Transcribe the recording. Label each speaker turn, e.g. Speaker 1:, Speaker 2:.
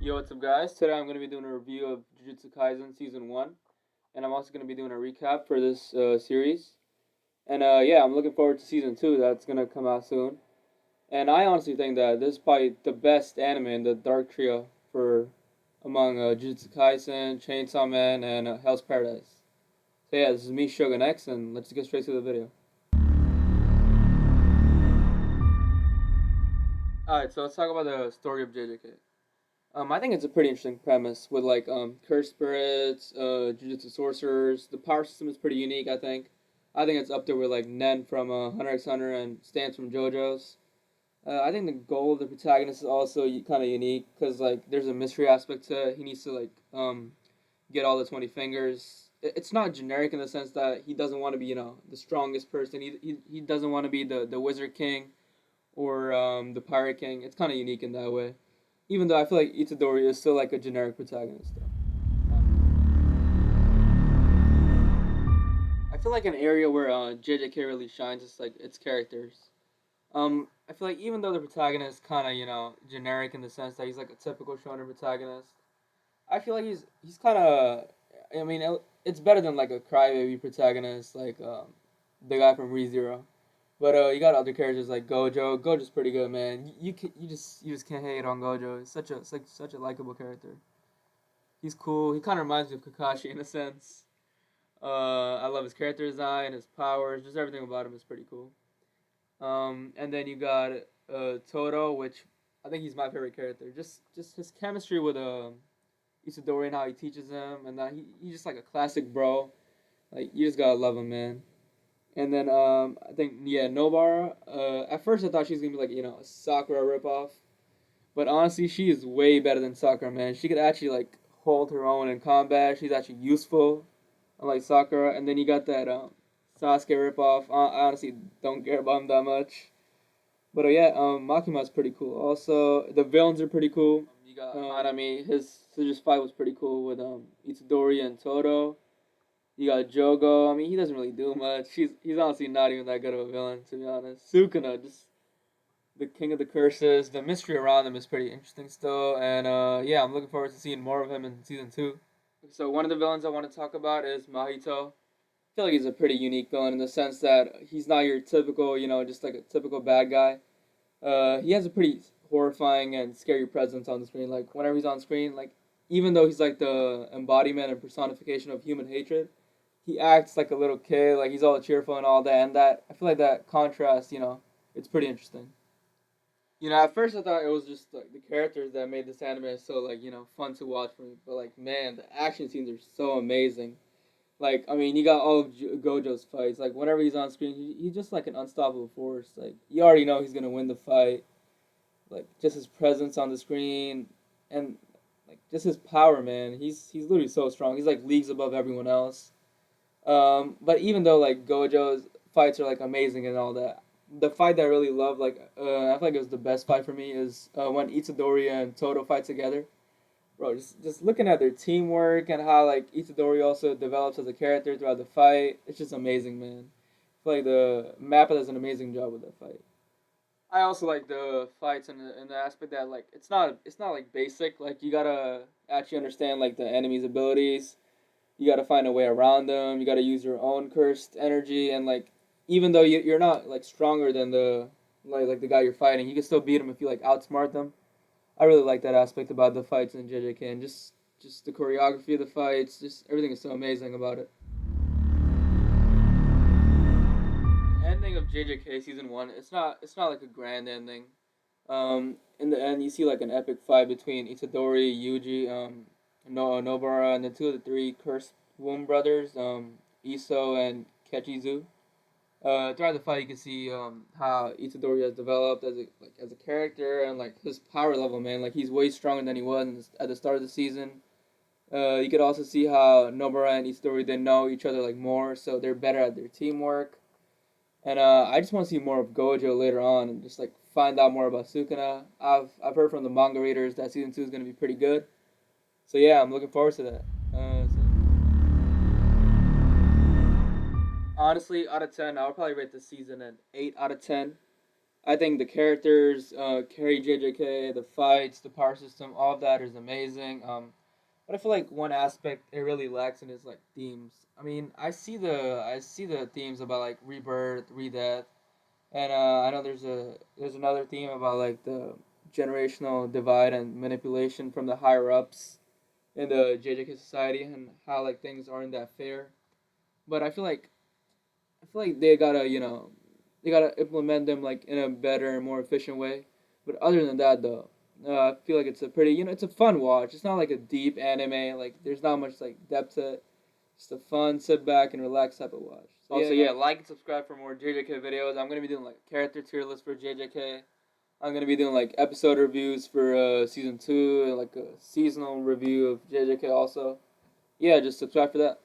Speaker 1: Yo, what's up, guys? Today I'm going to be doing a review of Jujutsu Kaisen Season 1, and I'm also going to be doing a recap for this series. And yeah, I'm looking forward to Season 2 that's going to come out soon. And I honestly think that this is probably the best anime in the Dark Trio for among Jujutsu Kaisen, Chainsaw Man, and Hell's Paradise. So yeah, this is me, Shogun X, and let's get straight to the video. Alright, so let's talk about the story of JJK. I think it's a pretty interesting premise with like cursed spirits, jujutsu sorcerers. The power system is pretty unique. I think it's up there with like Nen from Hunter x Hunter and Stance from JoJo's. I think the goal of the protagonist is also kind of unique because like there's a mystery aspect to it. He needs to like get all the 20 fingers. It's not generic in the sense that he doesn't want to be the strongest person. He doesn't want to be the wizard king or the pirate king. It's kind of unique in that way. Even though I feel like Itadori is still like a generic protagonist, though. I feel like an area where JJK really shines is like its characters. I feel like even though the protagonist kind of generic in the sense that he's like a typical shonen protagonist, I feel like he's kind of. I mean, it's better than like a crybaby protagonist like the guy from ReZero. But you got other characters like Gojo. Gojo's pretty good, man. You just can't hate on Gojo. It's such a likable character. He's cool. He kind of reminds me of Kakashi in a sense. I love his character design, his powers, just everything about him is pretty cool. And then you got Toto, which I think he's my favorite character. Just his chemistry with Isidori and how he teaches him, and that he's just like a classic bro. Like you just gotta love him, man. And then I think Nobara. At first I thought she was gonna be like a Sakura ripoff, but honestly she is way better than Sakura, man. She could actually like hold her own in combat. She's actually useful, unlike Sakura. And then you got that Sasuke ripoff. I honestly don't care about him that much. But yeah, Makima's pretty cool. Also, the villains are pretty cool. You got Hanami. His fight was pretty cool with Itadori and Toto. You got Jogo. I mean, he doesn't really do much. He's honestly not even that good of a villain, to be honest. Sukuna, just the king of the curses. The mystery around him is pretty interesting still, and yeah, I'm looking forward to seeing more of him in season 2. So one of the villains I want to talk about is Mahito. I feel like he's a pretty unique villain in the sense that he's not your typical, just like a typical bad guy. He has a pretty horrifying and scary presence on the screen. Like whenever he's on screen, like even though he's like the embodiment and personification of human hatred, he acts like a little kid, like he's all cheerful and all that, and that I feel like that contrast, it's pretty interesting. At first I thought it was just like the characters that made this anime so like fun to watch for me, but like man, the action scenes are so amazing. Like I mean, you got all of Gojo's fights. Like whenever he's on screen, he's just like an unstoppable force. Like you already know he's gonna win the fight. Like just his presence on the screen, and like just his power, man. He's literally so strong. He's like leagues above everyone else. But even though like Gojo's fights are like amazing and all that, the fight that I really love, like I feel like it was the best fight for me, is when Itadori and Toto fight together. Bro, just looking at their teamwork and how like Itadori also develops as a character throughout the fight, it's just amazing, man. I feel like the Mappa does an amazing job with that fight. I also like the fights in the aspect that like it's not like basic. Like you gotta actually understand like the enemy's abilities. You gotta find a way around them. You gotta use your own cursed energy, and like even though you're not like stronger than the like the guy you're fighting, you can still beat him if you like outsmart them. I really like that aspect about the fights in JJK, and just the choreography of the fights, just everything is so amazing about it. The ending of JJK season 1, it's not like a grand ending. In the end, you see like an epic fight between Itadori, Yuji, Nobara, and the two of the three cursed womb brothers, Iso and Kechizu. Throughout the fight, you can see how Itadori has developed as a character and like his power level, man. Like he's way stronger than he was at the start of the season. You could also see how Nobara and Itadori they know each other like more, so they're better at their teamwork. And I just want to see more of Gojo later on and just like find out more about Sukuna. I've heard from the manga readers that season 2 is gonna be pretty good. So yeah, I'm looking forward to that. Honestly, out of 10, I would probably rate this season an 8 out of 10. I think the characters carry JJK, the fights, the power system, all of that is amazing. But I feel like one aspect it really lacks in is like themes. I mean, I see the themes about like rebirth, redeath, and I know there's another theme about like the generational divide and manipulation from the higher ups in the JJK society and how like things aren't that fair. But I feel like they gotta implement them like in a better and more efficient way. But other than that, though, I feel like it's a pretty it's a fun watch. It's not like a deep anime. Like there's not much like depth to it. Just a fun, sit back and relax type of watch. So also, yeah, like and subscribe for more JJK videos. I'm gonna be doing like character tier list for JJK. I'm gonna be doing like episode reviews for season 2 and like a seasonal review of JJK also. Yeah, just subscribe for that.